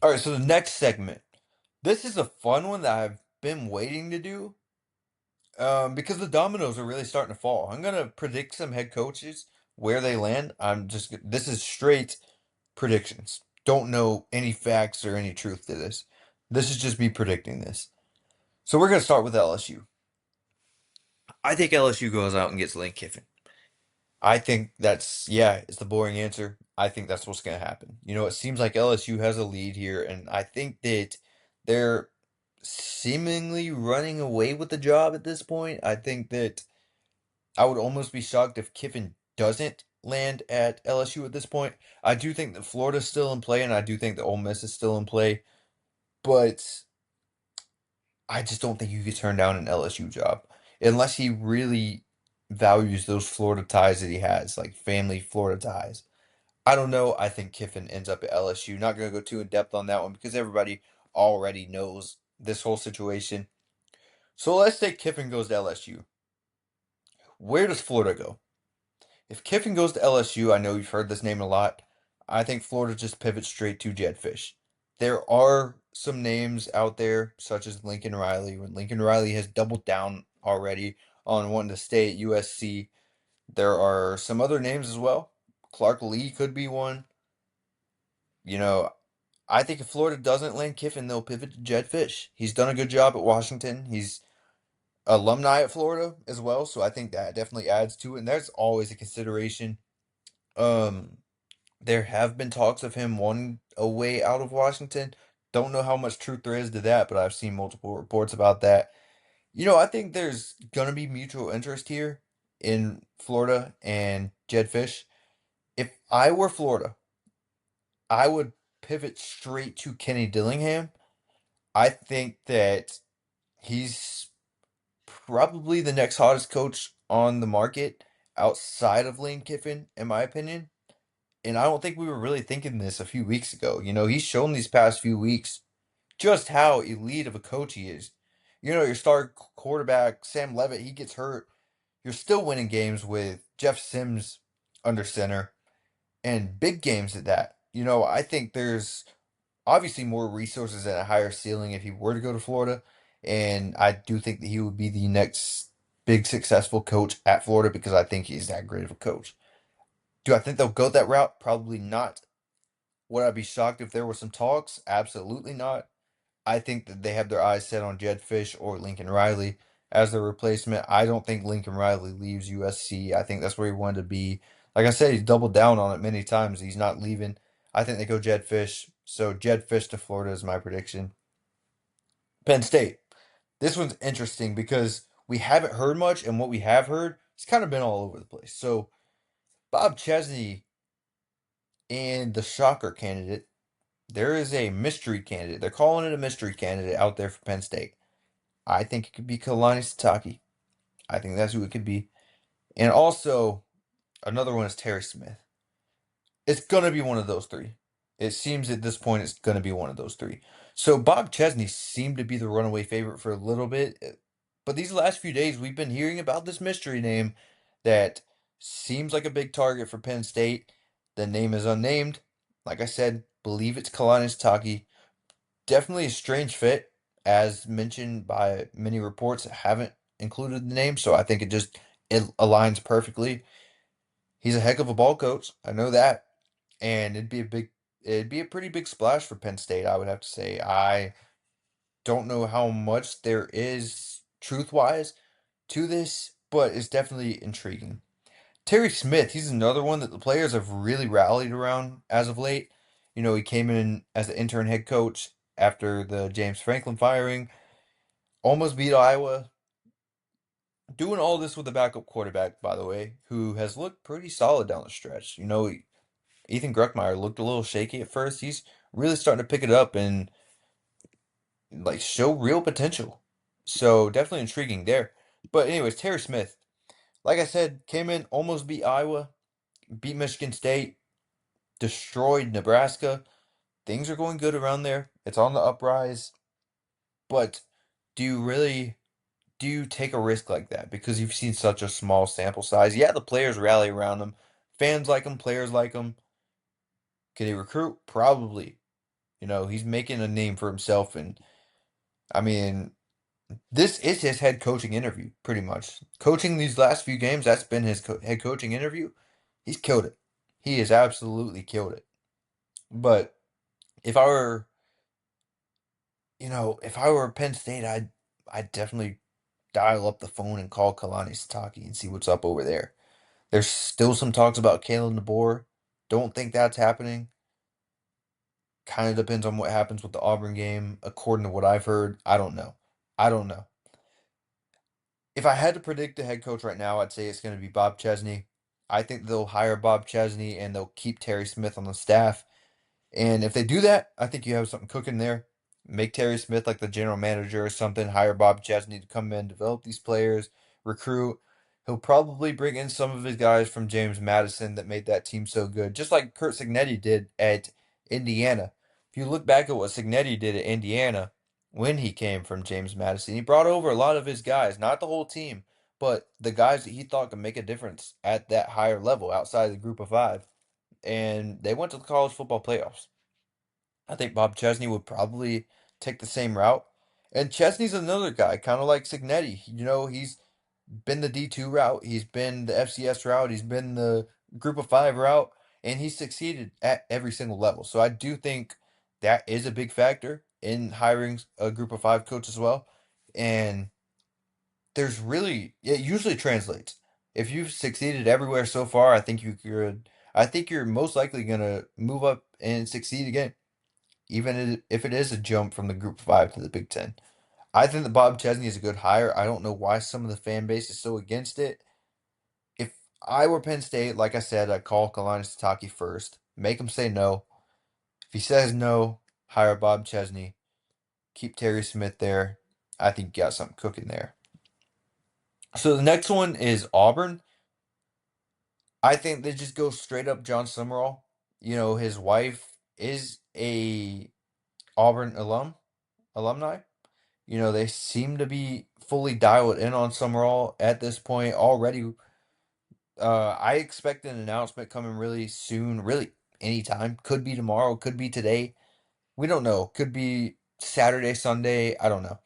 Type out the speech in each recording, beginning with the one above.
All right, so the next segment. This is a fun one that I've been waiting to do because the dominoes are really starting to fall. I'm gonna predict some head coaches where they land. This is straight predictions. Don't know any facts or any truth to this. This is just me predicting this. So we're gonna start with LSU. I think LSU goes out and gets Lane Kiffin. I think yeah, it's the boring answer. I think that's what's going to happen. It seems like LSU has a lead here, and I think that they're seemingly running away with the job at this point. I think that I would almost be shocked if Kiffin doesn't land at LSU at this point. I do think that Florida's still in play, and I do think that Ole Miss is still in play, but I just don't think you could turn down an LSU job unless he really values those Florida ties that he has, like family Florida ties. I don't know. I think Kiffin ends up at LSU. Not going to go too in depth on that one because everybody already knows this whole situation. So let's say Kiffin goes to LSU. Where does Florida go? If Kiffin goes to LSU, I know you've heard this name a lot. I think Florida just pivots straight to Jedd Fisch. There are some names out there, such as Lincoln Riley. When Lincoln Riley has doubled down already on wanting to stay at USC, there are some other names as well. Clark Lee could be one. You know, I think if Florida doesn't land Kiffin, they'll pivot to Jedd Fisch. He's done a good job at Washington. He's alumni at Florida as well, so I think that definitely adds to it. And there's always a consideration. Um, there have been talks of him wanting a way out of Washington. Don't know how much truth there is to that, but I've seen multiple reports about that. I think there's gonna be mutual interest here in Florida and Jedd Fisch. If I were Florida, I would pivot straight to Kenny Dillingham. I think that he's probably the next hottest coach on the market outside of Lane Kiffin, in my opinion. And I don't think we were really thinking this a few weeks ago. He's shown these past few weeks just how elite of a coach he is. Your star quarterback, Sam Levitt, he gets hurt. You're still winning games with Jeff Sims under center and big games at that. I think there's obviously more resources and a higher ceiling if he were to go to Florida. And I do think that he would be the next big successful coach at Florida because I think he's that great of a coach. Do I think they'll go that route? Probably not. Would I be shocked if there were some talks? Absolutely not. I think that they have their eyes set on Jedd Fisch or Lincoln Riley as their replacement. I don't think Lincoln Riley leaves USC. I think that's where he wanted to be. Like I said, he's doubled down on it many times. He's not leaving. I think they go Jedd Fisch. So Jedd Fisch to Florida is my prediction. Penn State. This one's interesting because we haven't heard much, and what we have heard, it's kind of been all over the place. So Bob Chesney and the shocker candidate, there is a mystery candidate. They're calling it a mystery candidate out there for Penn State. I think it could be Kalani Sitake. I think that's who it could be. And also, another one is Terry Smith. It's going to be one of those three. It seems at this point it's going to be one of those three. So Bob Chesney seemed to be the runaway favorite for a little bit. But these last few days, we've been hearing about this mystery name that seems like a big target for Penn State. The name is unnamed. Like I said, believe it's Kalani Sitake. Definitely a strange fit, as mentioned by many reports that haven't included the name. So I think it aligns perfectly. He's a heck of a ball coach. I know that. And it'd be a pretty big splash for Penn State, I would have to say. I don't know how much there is truth wise to this, but it's definitely intriguing. Terry Smith, he's another one that the players have really rallied around as of late. He came in as the intern head coach after the James Franklin firing, almost beat Iowa, doing all this with a backup quarterback, by the way, who has looked pretty solid down the stretch. Ethan Gruckmeyer looked a little shaky at first. He's really starting to pick it up and like show real potential. So definitely intriguing there. But anyways, Terry Smith, like I said, came in, almost beat Iowa, beat Michigan State, destroyed Nebraska. Things are going good around there. It's on the uprise. But do you really do you take a risk like that because you've seen such a small sample size? Yeah, the players rally around him. Fans like him, players like him. Can he recruit? Probably. He's making a name for himself, and I mean, this is his head coaching interview, pretty much. Coaching these last few games, that's been his head coaching interview. He's killed it. He has absolutely killed it. But if I were, if I were Penn State, I'd definitely dial up the phone and call Kalani Sitake and see what's up over there. There's still some talks about Kalen DeBoer. Don't think that's happening. Kind of depends on what happens with the Auburn game. According to what I've heard, I don't know. I don't know. If I had to predict the head coach right now, I'd say it's going to be Bob Chesney. I think they'll hire Bob Chesney and they'll keep Terry Smith on the staff. And if they do that, I think you have something cooking there. Make Terry Smith like the general manager or something. Hire Bob Chesney to come in, develop these players, recruit. He'll probably bring in some of his guys from James Madison that made that team so good, just like Kurt Cignetti did at Indiana. If you look back at what Cignetti did at Indiana when he came from James Madison, he brought over a lot of his guys, not the whole team, but the guys that he thought could make a difference at that higher level outside of the group of five. And they went to the college football playoffs. I think Bob Chesney would probably take the same route. And Chesney's another guy, kind of like Cignetti. He's been the D2 route, he's been the FCS route, he's been the group of five route, and he's succeeded at every single level. So I do think that is a big factor in hiring a group of five coach as well. And it usually translates. If you've succeeded everywhere so far, I think you're most likely gonna move up and succeed again, even if it is a jump from the Group 5 to the Big Ten. I think that Bob Chesney is a good hire. I don't know why some of the fan base is so against it. If I were Penn State, like I said, I'd call Kalani Sitake first, make him say no. If he says no, hire Bob Chesney, keep Terry Smith there. I think you got something cooking there. So the next one is Auburn. I think they just go straight up John Summerall. His wife is a Auburn alumni. They seem to be fully dialed in on Summerall at this point already. I expect an announcement coming really soon, really anytime. Could be tomorrow, could be today. We don't know. Could be Saturday, Sunday. I don't know.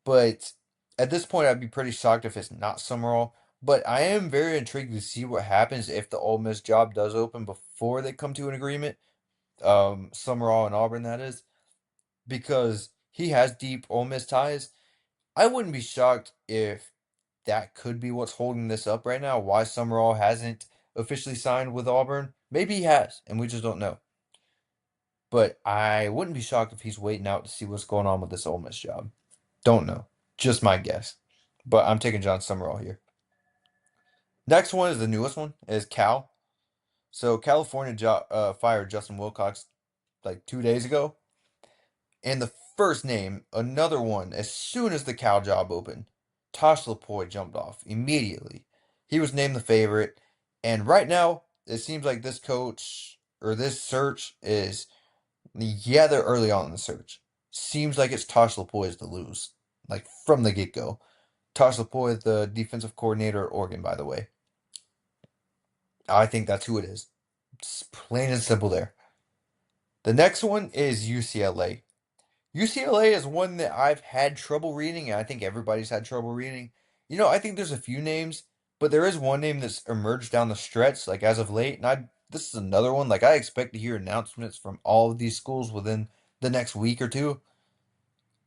But at this point, I'd be pretty shocked if it's not Summerall. But I am very intrigued to see what happens if the Ole Miss job does open before they come to an agreement. Summerall and Auburn, that is, because he has deep Ole Miss ties. I wouldn't be shocked if that could be what's holding this up right now. Why Summerall hasn't officially signed with Auburn? Maybe he has, and we just don't know. But I wouldn't be shocked if he's waiting out to see what's going on with this Ole Miss job. Don't know. Just my guess. But I'm taking John Summerall here. Next one is the newest one, is Cal. So California fired Justin Wilcox like 2 days ago. And the first name, another one, as soon as the Cal job opened, Tosh Lapoy jumped off immediately. He was named the favorite. And right now, it seems like this coach or this search is, yeah, they're early on in the search. Seems like it's Tosh Lapoy's to lose, like from the get go. Tosh Lapoy, the defensive coordinator at Oregon, by the way. I think that's who it is. It's plain and simple there. The next one is UCLA. UCLA is one that I've had trouble reading, and I think everybody's had trouble reading. I think there's a few names, but there is one name that's emerged down the stretch, like as of late, and this is another one. Like I expect to hear announcements from all of these schools within the next week or two.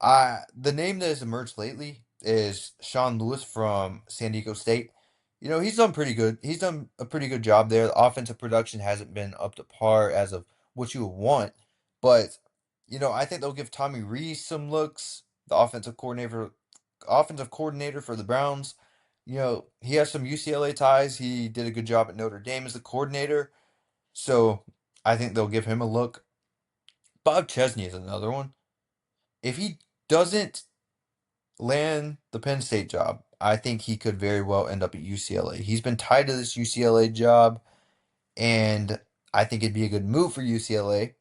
The name that has emerged lately is Sean Lewis from San Diego State. He's done pretty good. He's done a pretty good job there. The offensive production hasn't been up to par as of what you would want, but I think they'll give Tommy Rees some looks. The offensive coordinator for the Browns. He has some UCLA ties. He did a good job at Notre Dame as the coordinator, so I think they'll give him a look. Bob Chesney is another one. If he doesn't land the Penn State job, I think he could very well end up at UCLA. He's been tied to this UCLA job, and I think it'd be a good move for UCLA.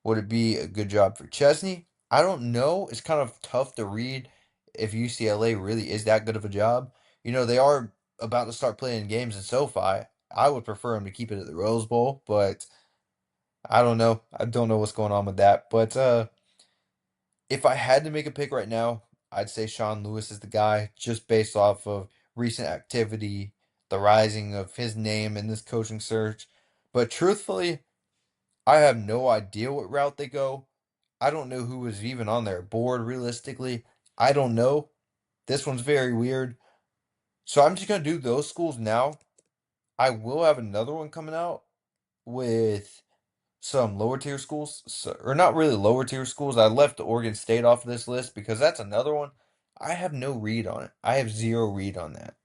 Would it be a good job for Chesney? I don't know. It's kind of tough to read if UCLA really is that good of a job. They are about to start playing games in SoFi. I would prefer him to keep it at the Rose Bowl, but I don't know. I don't know what's going on with that. But if I had to make a pick right now, I'd say Sean Lewis is the guy, just based off of recent activity, the rising of his name in this coaching search. But truthfully, I have no idea what route they go. I don't know who was even on their board realistically. I don't know. This one's very weird. So I'm just gonna do those schools now. I will have another one coming out with some lower tier schools, so, or not really lower tier schools. I left Oregon State off this list because that's another one. I have no read on it. I have zero read on that.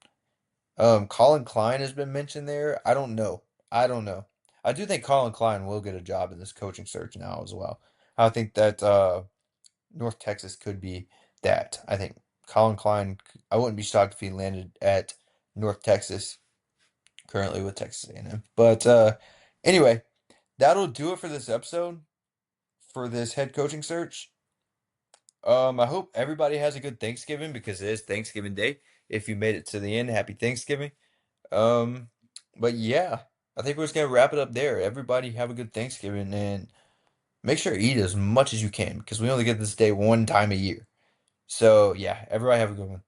Colin Klein has been mentioned there. I don't know. I don't know. I do think Colin Klein will get a job in this coaching search now as well. I think that North Texas could be that. I think Colin Klein. I wouldn't be shocked if he landed at North Texas, currently with Texas A&M. But anyway, that'll do it for this episode for this head coaching search. I hope everybody has a good Thanksgiving because it is Thanksgiving Day. If you made it to the end, happy Thanksgiving. Um, but yeah, I think we're just gonna wrap it up there. Everybody have a good Thanksgiving and make sure to eat as much as you can because we only get this day one time a year. So yeah, everybody have a good one.